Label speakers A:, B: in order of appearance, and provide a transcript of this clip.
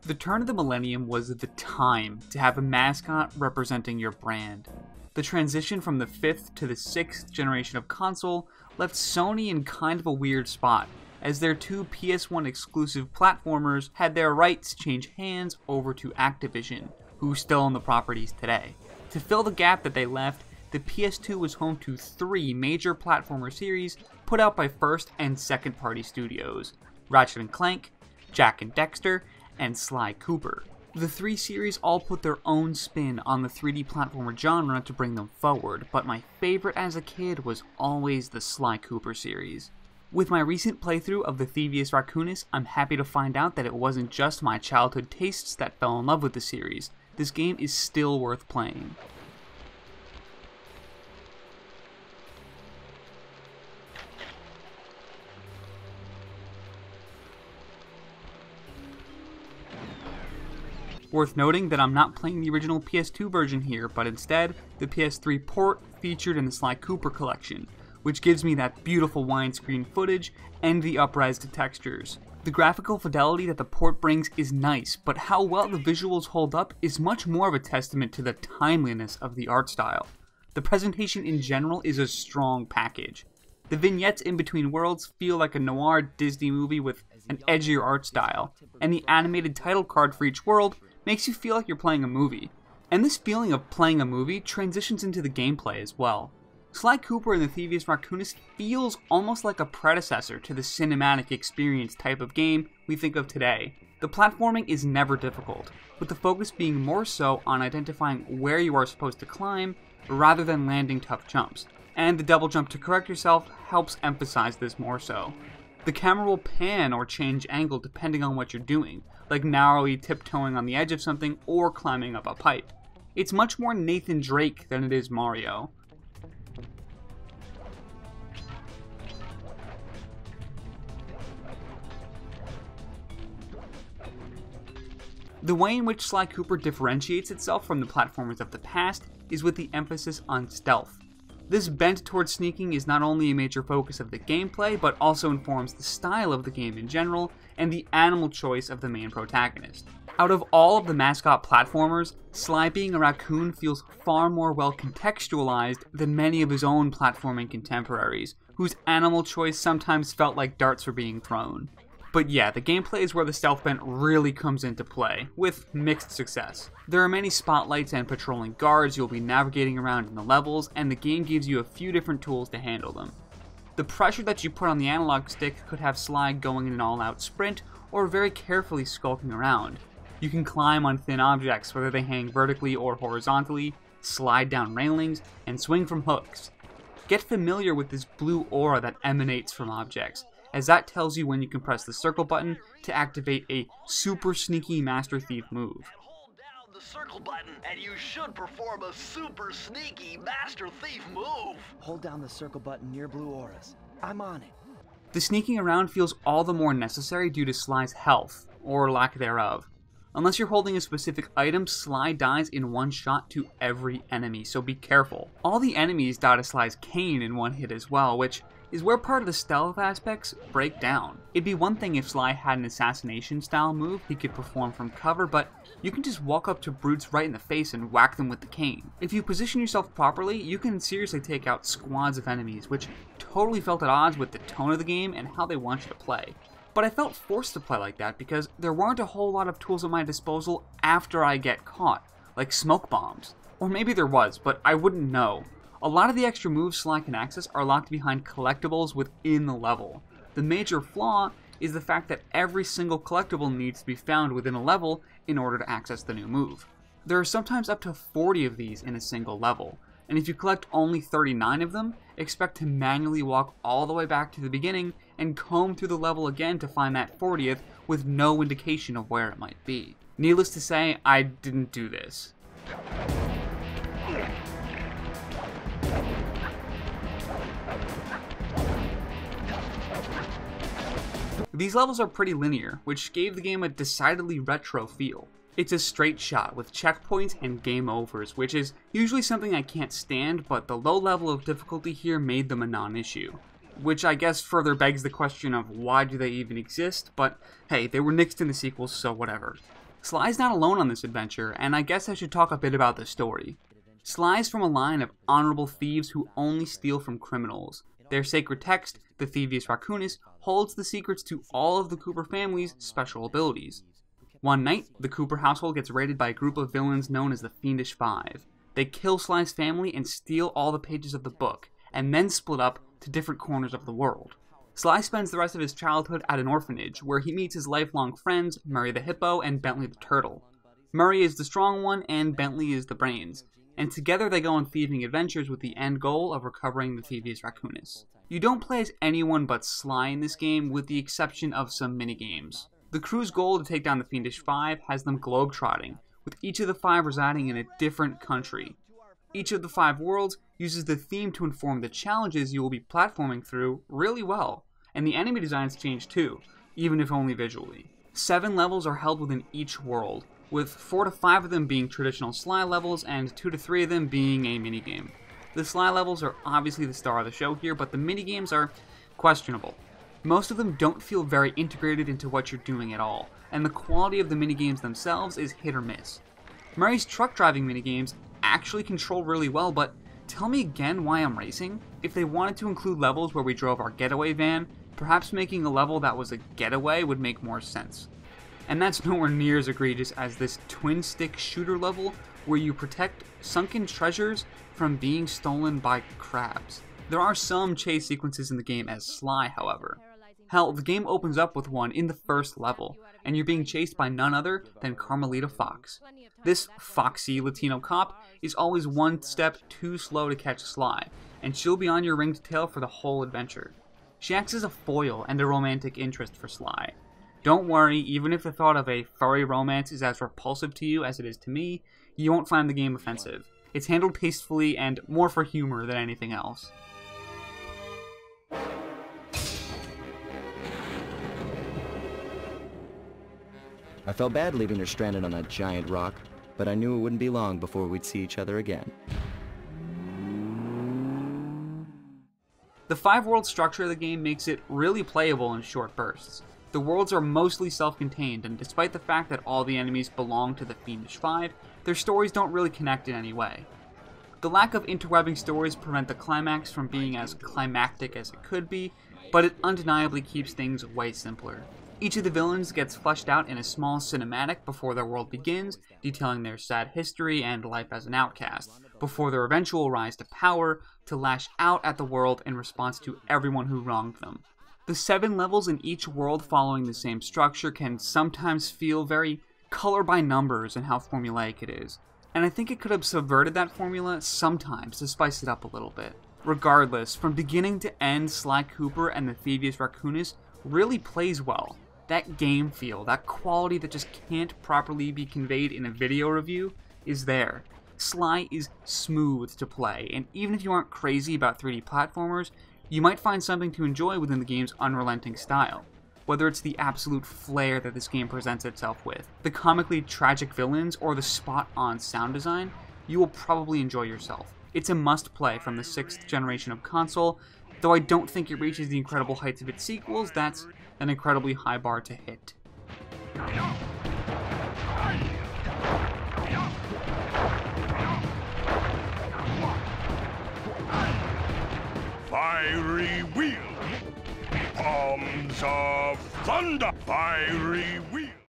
A: The turn of the millennium was the time to have a mascot representing your brand. The transition from the 5th to the 6th generation of console left Sony in kind of a weird spot, as their two PS1 exclusive platformers had their rights change hands over to Activision, who still own the properties today. To fill the gap that they left, the PS2 was home to 3 major platformer series put out by first and second party studios: Ratchet & Clank, Jak and Daxter, and Sly Cooper. The 3 series all put their own spin on the 3D platformer genre to bring them forward, but my favorite as a kid was always the Sly Cooper series. With my recent playthrough of the Thievius Raccoonus, I'm happy to find out that it wasn't just my childhood tastes that fell in love with the series. This game is still worth playing. Worth noting that I'm not playing the original PS2 version here, but instead the PS3 port featured in the Sly Cooper collection, which gives me that beautiful widescreen footage and the up-resed textures. The graphical fidelity that the port brings is nice, but how well the visuals hold up is much more of a testament to the timeliness of the art style. The presentation in general is a strong package. The vignettes in between worlds feel like a noir Disney movie with an edgier art style, and the animated title card for each world makes you feel like you're playing a movie. And this feeling of playing a movie transitions into the gameplay as well. Sly Cooper in the Thievius Raccoonus feels almost like a predecessor to the cinematic experience type of game we think of today. The platforming is never difficult, with the focus being more so on identifying where you are supposed to climb rather than landing tough jumps, and the double jump to correct yourself helps emphasize this more so. The camera will pan or change angle depending on what you're doing, like narrowly tiptoeing on the edge of something or climbing up a pipe. It's much more Nathan Drake than it is Mario. The way in which Sly Cooper differentiates itself from the platformers of the past is with the emphasis on stealth. This bent towards sneaking is not only a major focus of the gameplay, but also informs the style of the game in general and the animal choice of the main protagonist. Out of all of the mascot platformers, Sly being a raccoon feels far more well contextualized than many of his own platforming contemporaries, whose animal choice sometimes felt like darts were being thrown. But yeah, the gameplay is where the stealth bent really comes into play, with mixed success. There are many spotlights and patrolling guards you'll be navigating around in the levels, and the game gives you a few different tools to handle them. The pressure that you put on the analog stick could have Sly going in an all-out sprint, or very carefully skulking around. You can climb on thin objects, whether they hang vertically or horizontally, slide down railings, and swing from hooks. Get familiar with this blue aura that emanates from objects, as that tells you when you can press the circle button to activate a super sneaky Master Thief move.
B: Hold down the circle button and you should perform a super sneaky Master Thief move.
C: Hold down the circle button near blue auras. I'm on it.
A: The sneaking around feels all the more necessary due to Sly's health, or lack thereof. Unless you're holding a specific item, Sly dies in one shot to every enemy, so be careful. All the enemies die to Sly's cane in one hit as well, which is where part of the stealth aspects break down. It'd be one thing if Sly had an assassination style move he could perform from cover, but you can just walk up to brutes right in the face and whack them with the cane. If you position yourself properly, you can seriously take out squads of enemies, which totally felt at odds with the tone of the game and how they want you to play. But I felt forced to play like that because there weren't a whole lot of tools at my disposal after I get caught, like smoke bombs. Or maybe there was, but I wouldn't know. A lot of the extra moves Sly can access are locked behind collectibles within the level. The major flaw is the fact that every single collectible needs to be found within a level in order to access the new move. There are sometimes up to 40 of these in a single level, and if you collect only 39 of them, expect to manually walk all the way back to the beginning and comb through the level again to find that 40th with no indication of where it might be. Needless to say, I didn't do this. These levels are pretty linear, which gave the game a decidedly retro feel. It's a straight shot with checkpoints and game overs, which is usually something I can't stand, but the low level of difficulty here made them a non-issue. Which I guess further begs the question of why do they even exist, but hey, they were nixed in the sequels, so whatever. Sly's not alone on this adventure, and I guess I should talk a bit about the story. Sly's from a line of honorable thieves who only steal from criminals. Their sacred text, the Thievius Raccoonus, holds the secrets to all of the Cooper family's special abilities. One night, the Cooper household gets raided by a group of villains known as the Fiendish Five. They kill Sly's family and steal all the pages of the book, and then split up to different corners of the world. Sly spends the rest of his childhood at an orphanage, where he meets his lifelong friends, Murray the Hippo and Bentley the Turtle. Murray is the strong one, and Bentley is the brains, and together they go on thieving adventures with the end goal of recovering the Thievius Raccoonus. You don't play as anyone but Sly in this game, with the exception of some minigames. The crew's goal to take down the Fiendish Five has them globetrotting, with each of the five residing in a different country. Each of the 5 worlds uses the theme to inform the challenges you will be platforming through really well, and the enemy designs change too, even if only visually. 7 levels are held within each world, with 4 to 5 of them being traditional Sly levels and 2 to 3 of them being a minigame. The Sly levels are obviously the star of the show here, but the minigames are questionable. Most of them don't feel very integrated into what you're doing at all, and the quality of the minigames themselves is hit or miss. Murray's truck driving minigames actually control really well, but tell me again why I'm racing? If they wanted to include levels where we drove our getaway van, perhaps making a level that was a getaway would make more sense. And that's nowhere near as egregious as this twin-stick shooter level where you protect sunken treasures from being stolen by crabs. There are some chase sequences in the game as Sly, however. Hell, the game opens up with one in the first level, and you're being chased by none other than Carmelita Fox. This foxy Latino cop is always one step too slow to catch Sly, and she'll be on your ringed tail for the whole adventure. She acts as a foil and a romantic interest for Sly. Don't worry, even if the thought of a furry romance is as repulsive to you as it is to me, you won't find the game offensive. It's handled tastefully and more for humor than anything else.
C: I felt bad leaving her stranded on that giant rock, but I knew it wouldn't be long before we'd see each other again.
A: The 5-world structure of the game makes it really playable in short bursts. The worlds are mostly self-contained, and despite the fact that all the enemies belong to the Fiendish Five, their stories don't really connect in any way. The lack of interwebbing stories prevent the climax from being as climactic as it could be, but it undeniably keeps things way simpler. Each of the villains gets fleshed out in a small cinematic before their world begins, detailing their sad history and life as an outcast, before their eventual rise to power to lash out at the world in response to everyone who wronged them. The 7 levels in each world following the same structure can sometimes feel very color by numbers in how formulaic it is, and I think it could have subverted that formula sometimes to spice it up a little bit. Regardless, from beginning to end, Sly Cooper and the Thievius Raccoonus really plays well. That game feel, that quality that just can't properly be conveyed in a video review, is there. Sly is smooth to play, and even if you aren't crazy about 3D platformers, you might find something to enjoy within the game's unrelenting style. Whether it's the absolute flair that this game presents itself with, the comically tragic villains, or the spot-on sound design, you will probably enjoy yourself. It's a must-play from the 6th generation of console, though I don't think it reaches the incredible heights of its sequels. That's an incredibly high bar to hit.
D: Fiery wheel, palms of thunder, fiery wheel.